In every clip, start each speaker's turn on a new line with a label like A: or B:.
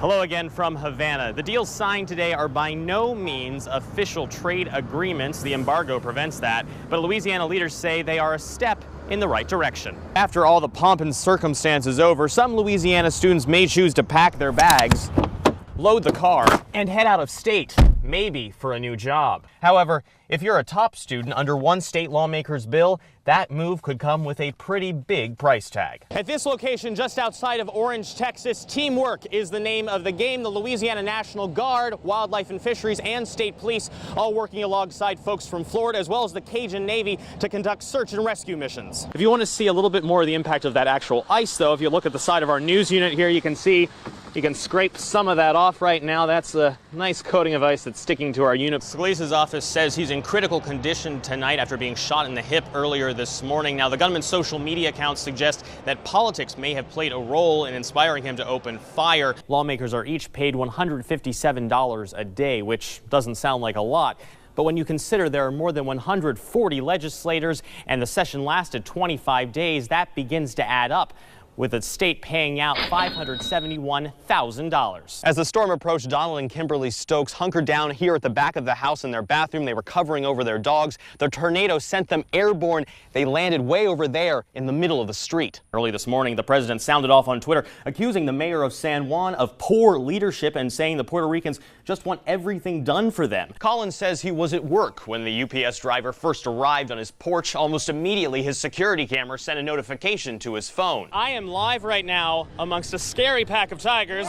A: Hello again from Havana. The deals signed today are by no means official trade agreements. The embargo prevents that, but Louisiana leaders say they are a step in the right direction. After all the pomp and circumstance is over, some Louisiana students may choose to pack their bags, load the car, and head out of state, maybe for a new job. However, if you're a top student under one state lawmaker's bill, that move could come with a pretty big price tag. At this location just outside of Orange, Texas, teamwork is the name of the game. The Louisiana National Guard, Wildlife and Fisheries, and State Police all working alongside folks from Florida as well as the Cajun Navy to conduct search and rescue missions. If you want to see a little bit more of the impact of that actual ice, though, if you look at the side of our news unit here, you can see you can scrape some of that off right now. That's a nice coating of ice that's sticking to our unit. Scalise's office says he's in critical condition tonight after being shot in the hip earlier this morning. Now, the gunman's social media accounts suggest that politics may have played a role in inspiring him to open fire. Lawmakers are each paid $157 a day, which doesn't sound like a lot. But when you consider there are more than 140 legislators and the session lasted 25 days, that begins to add up, with the state paying out $571,000. As the storm approached, Donald and Kimberly Stokes hunkered down here at the back of the house in their bathroom. They were covering over their dogs. The tornado sent them airborne. They landed way over there in the middle of the street. Early this morning, the president sounded off on Twitter, accusing the mayor of San Juan of poor leadership and saying the Puerto Ricans just want everything done for them. Collins says he was at work when the UPS driver first arrived on his porch. Almost immediately, his security camera sent a notification to his phone. I am live right now amongst a scary pack of tigers.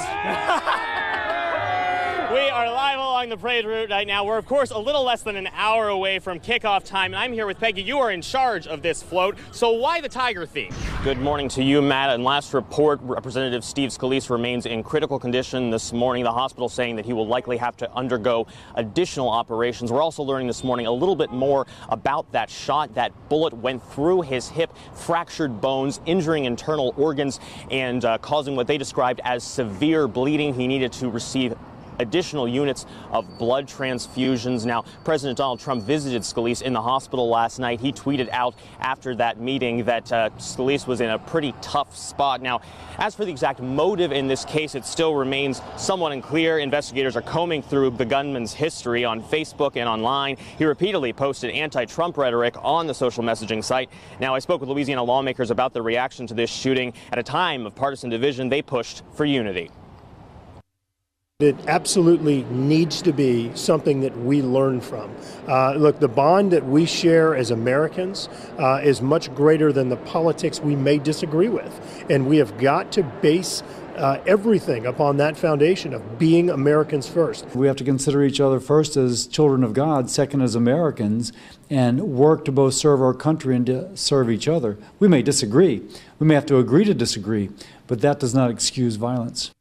A: We are live along the parade route right now. We're, of course, a little less than an hour away from kickoff time, and I'm here with Peggy. You are in charge of this float, so why the tiger theme? Good morning to you, Matt. And last report, Representative Steve Scalise remains in critical condition this morning. The hospital saying that he will likely have to undergo additional operations. We're also learning this morning a little bit more about that shot. That bullet went through his hip, fractured bones, injuring internal organs, and causing what they described as severe bleeding. He needed to receive additional units of blood transfusions. Now, President Donald Trump visited Scalise in the hospital last night. He tweeted out after that meeting that Scalise was in a pretty tough spot. Now, as for the exact motive in this case, it still remains somewhat unclear. Investigators are combing through the gunman's history on Facebook and online. He repeatedly posted anti-Trump rhetoric on the social messaging site. Now, I spoke with Louisiana lawmakers about the reaction to this shooting. At a time of partisan division, they pushed for unity.
B: It absolutely needs to be something that we learn from. Look, the bond that we share as Americans is much greater than the politics we may disagree with. And we have got to base everything upon that foundation of being Americans first.
C: We have to consider each other first as children of God, second as Americans, and work to both serve our country and to serve each other. We may disagree. We may have to agree to disagree, but that does not excuse violence.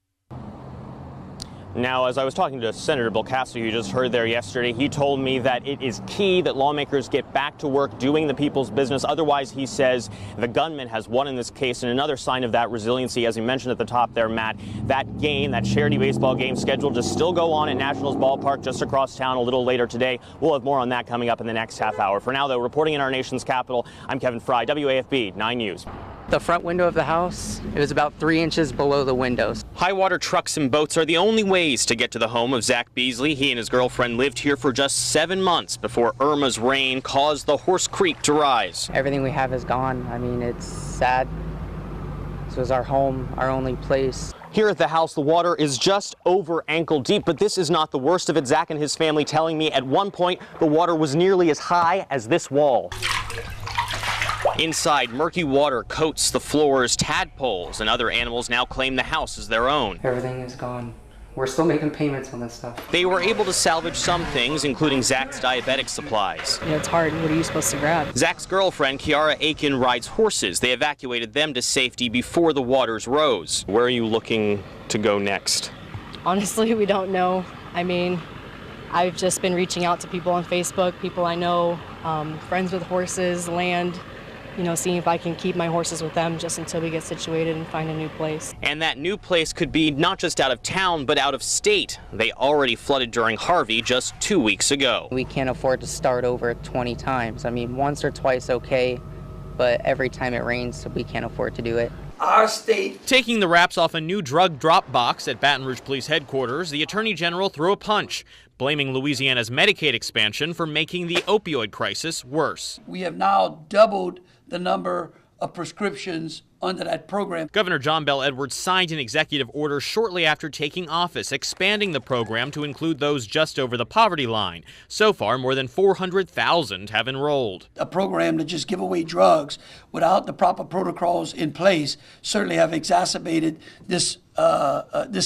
A: Now, as I was talking to Senator Bill Cassidy, who you just heard there yesterday, he told me that it is key that lawmakers get back to work doing the people's business. Otherwise, he says, the gunman has won in this case. And another sign of that resiliency, as you mentioned at the top there, Matt, that game, that charity baseball game scheduled to still go on at Nationals Ballpark just across town a little later today. We'll have more on that coming up in the next half hour. For now, though, reporting in our nation's capital, I'm Kevin Frey, WAFB 9 News.
D: The front window of the house, it was about 3 inches below the windows.
A: High water trucks and boats are the only ways to get to the home of Zach Beasley. He and his girlfriend lived here for just 7 months before Irma's rain caused the Horse Creek to rise.
D: Everything we have is gone. I mean, it's sad. This was our home, our only place.
A: Here at the house, the water is just over ankle deep, but this is not the worst of it. Zach and his family telling me at one point the water was nearly as high as this wall. Inside, murky water coats the floors. Tadpoles and other animals now claim the house as their own.
D: Everything is gone. We're still making payments on this stuff.
A: They were able to salvage some things, including Zach's diabetic supplies.
E: You know, it's hard. What are you supposed to grab?
A: Zach's girlfriend, Kiara Aiken, rides horses. They evacuated them to safety before the waters rose. Where are you looking to go next?
E: Honestly, we don't know. I mean, I've just been reaching out to people on Facebook, people I know, friends with horses, land, you know, seeing if I can keep my horses with them just until we get situated and find a new place.
A: And that new place could be not just out of town, but out of state. They already flooded during Harvey just 2 weeks ago.
D: We can't afford to start over 20 times. I mean, once or twice, okay, but every time it rains, we can't afford to do it.
F: Our state.
A: Taking the wraps off a new drug drop box at Baton Rouge Police Headquarters, the Attorney General threw a punch, blaming Louisiana's Medicaid expansion for making the opioid crisis worse.
F: We have now doubled the number of prescriptions under that program.
A: Governor John Bel Edwards signed an executive order shortly after taking office, expanding the program to include those just over the poverty line. So far, more than 400,000 have enrolled.
F: A program to just give away drugs without the proper protocols in place certainly have exacerbated this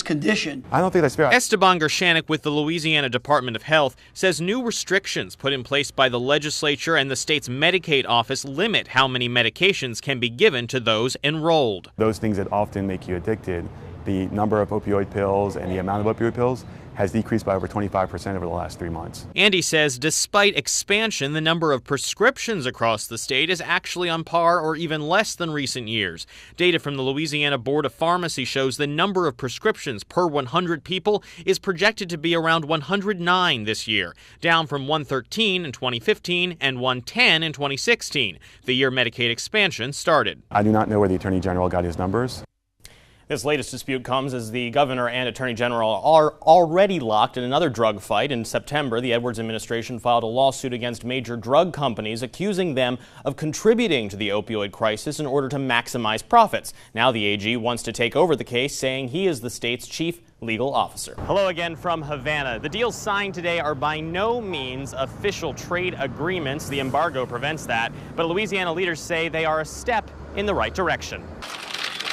F: condition.
G: I don't think that's fair.
A: Esteban Gershanik with the Louisiana Department of Health says new restrictions put in place by the legislature and the state's Medicaid office limit how many medications can be given to those enrolled.
G: Those things that often make you addicted, the number of opioid pills and the amount of opioid pills has decreased by over 25% over the last 3 months.
A: Andy says despite expansion, the number of prescriptions across the state is actually on par or even less than recent years. Data from the Louisiana Board of Pharmacy shows the number of prescriptions per 100 people is projected to be around 109 this year, down from 113 in 2015 and 110 in 2016, the year Medicaid expansion started.
G: I do not know where the Attorney General got his numbers.
A: This latest dispute comes as the governor and attorney general are already locked in another drug fight. In September, the Edwards administration filed a lawsuit against major drug companies, accusing them of contributing to the opioid crisis in order to maximize profits. Now the AG wants to take over the case, saying he is the state's chief legal officer. Hello again from Havana. The deals signed today are by no means official trade agreements. The embargo prevents that, but Louisiana leaders say they are a step in the right direction.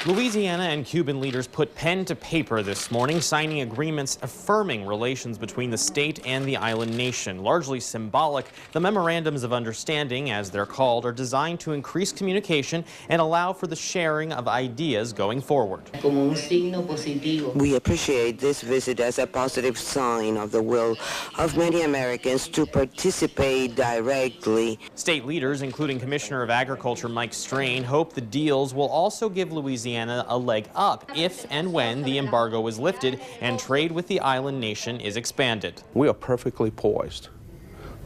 A: Louisiana and Cuban leaders put pen to paper this morning, signing agreements affirming relations between the state and the island nation. Largely symbolic, the memorandums of understanding, as they're called, are designed to increase communication and allow for the sharing of ideas going forward.
H: We appreciate this visit as a positive sign of the will of many Americans to participate directly.
A: State leaders, including Commissioner of Agriculture Mike Strain, hope the deals will also give Louisiana a leg up if and when the embargo is lifted and trade with the island nation is expanded.
I: We are perfectly poised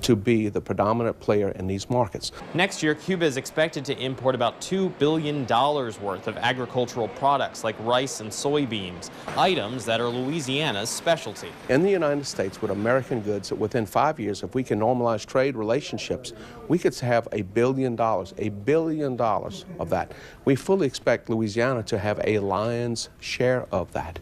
I: to be the predominant player in these markets.
A: Next year, Cuba is expected to import about $2 billion worth of agricultural products like rice and soybeans, items that are Louisiana's specialty.
I: In the United States, with American goods, within 5 years, if we can normalize trade relationships, we could have $1 billion of that. We fully expect Louisiana to have a lion's share of that.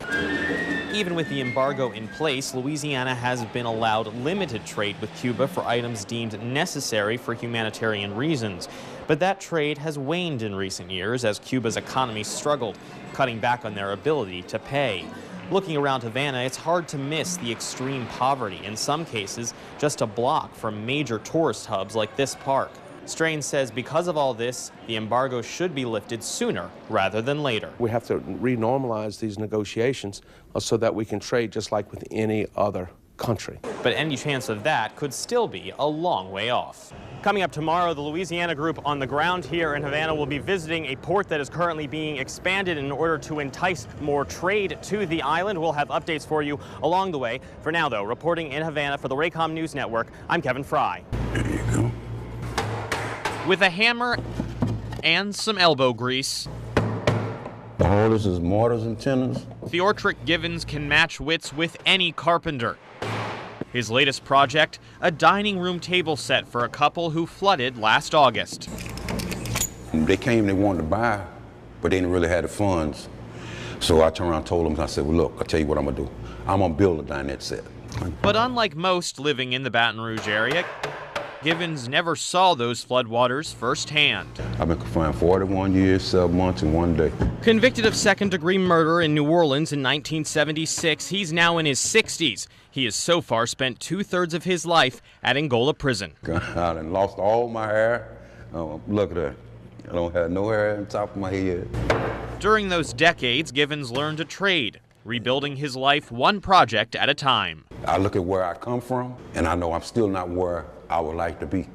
A: Even with the embargo in place, Louisiana has been allowed limited trade with Cuba for items deemed necessary for humanitarian reasons. But that trade has waned in recent years as Cuba's economy struggled, cutting back on their ability to pay. Looking around Havana, it's hard to miss the extreme poverty, in some cases just a block from major tourist hubs like this park. Strain says because of all this, the embargo should be lifted sooner rather than later.
I: We have to renormalize these negotiations so that we can trade just like with any other country.
A: But any chance of that could still be a long way off. Coming up tomorrow, the Louisiana group on the ground here in Havana will be visiting a port that is currently being expanded in order to entice more trade to the island. We'll have updates for you along the way. For now, though, reporting in Havana for the Raycom News Network, I'm Kevin Frey.
J: There you go.
A: With a hammer and some elbow grease,
J: All this is mortars and tenons.
A: Theodric Givens can match wits with any carpenter. His latest project, a dining room table set for a couple who flooded last August.
J: They came, they wanted to buy, but they didn't really have the funds. So I turned around and told them, I said, well, look, I'll tell you what I'm going to do. I'm going to build a dinette set.
A: But unlike most living in the Baton Rouge area, Givens never saw those floodwaters firsthand.
J: I've been confined 41 years, 7 months, and 1 day.
A: Convicted of second-degree murder in New Orleans in 1976, he's now in his 60s. He has so far spent 2/3 of his life at Angola prison.
J: I done lost all my hair. Look at that. I don't have no hair on top of my head.
A: During those decades, Givens learned to trade, rebuilding his life one project at a time.
J: I look at where I come from, and I know I'm still not where I would like to be.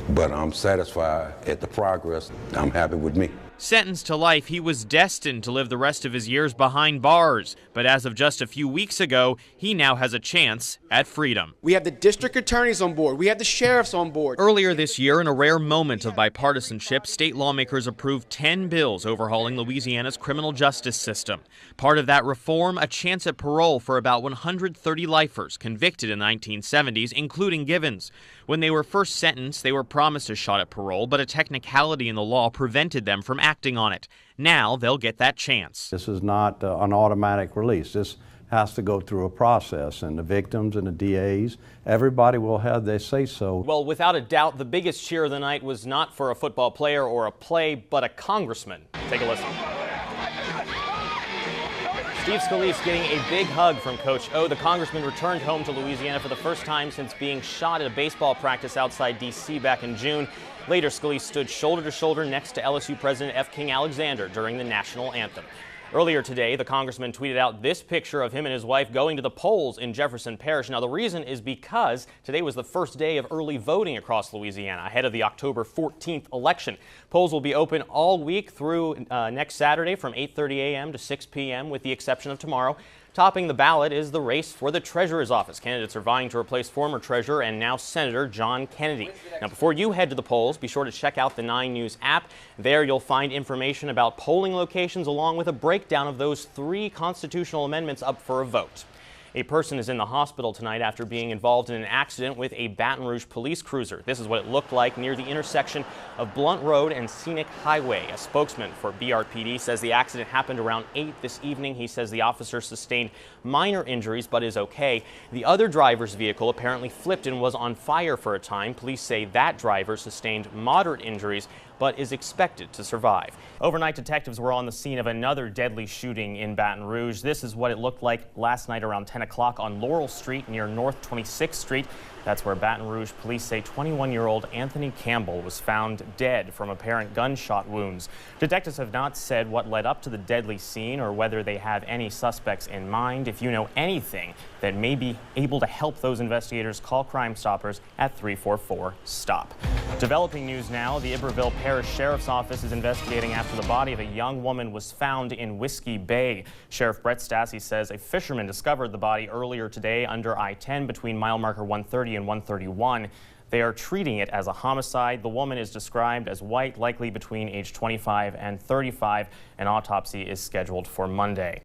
J: But I'm satisfied at the progress. I'm happy with me.
A: Sentenced to life, he was destined to live the rest of his years behind bars. But as of just a few weeks ago, he now has a chance at freedom.
K: We have the district attorneys on board. We have the sheriffs on board.
A: Earlier this year, in a rare moment of bipartisanship, state lawmakers approved 10 bills overhauling Louisiana's criminal justice system. Part of that reform, a chance at parole for about 130 lifers convicted in the 1970s, including Givens. When they were first sentenced, they were promised a shot at parole, but a technicality in the law prevented them from acting on it. Now they'll get that chance.
L: This is not an automatic release. This has to go through a process, and the victims and the DAs, everybody will have their say-so.
A: Well, without a doubt, the biggest cheer of the night was not for a football player or a play, but a congressman. Take a listen. Steve Scalise getting a big hug from Coach O. The congressman returned home to Louisiana for the first time since being shot at a baseball practice outside D.C. back in June. Later, Scalise stood shoulder to shoulder next to LSU President F. King Alexander during the national anthem. Earlier today, the congressman tweeted out this picture of him and his wife going to the polls in Jefferson Parish. Now, the reason is because today was the first day of early voting across Louisiana ahead of the October 14th election. Polls will be open all week through next Saturday from 8:30 a.m. to 6 p.m. with the exception of tomorrow. Topping the ballot is the race for the Treasurer's office. Candidates are vying to replace former Treasurer and now Senator John Kennedy. Now, before you head to the polls, be sure to check out the 9 News app. There you'll find information about polling locations along with a breakdown of those 3 constitutional amendments up for a vote. A person is in the hospital tonight after being involved in an accident with a Baton Rouge police cruiser. This is what it looked like near the intersection of Blunt Road and Scenic Highway. A spokesman for BRPD says the accident happened around 8 this evening. He says the officer sustained minor injuries but is okay. The other driver's vehicle apparently flipped and was on fire for a time. Police say that driver sustained moderate injuries but is expected to survive. Overnight, detectives were on the scene of another deadly shooting in Baton Rouge. This is what it looked like last night around 10 o'clock on Laurel Street near North 26th Street. That's where Baton Rouge police say 21-year-old Anthony Campbell was found dead from apparent gunshot wounds. Detectives have not said what led up to the deadly scene or whether they have any suspects in mind. If you know anything that may be able to help those investigators, call Crime Stoppers at 344-STOP. Developing news now, the Iberville Parish Sheriff's Office is investigating after the body of a young woman was found in Whiskey Bay. Sheriff Brett Stassi says a fisherman discovered the body earlier today under I-10 between mile marker 130 and 131. They are treating it as a homicide. The woman is described as white, likely between age 25 and 35. An autopsy is scheduled for Monday.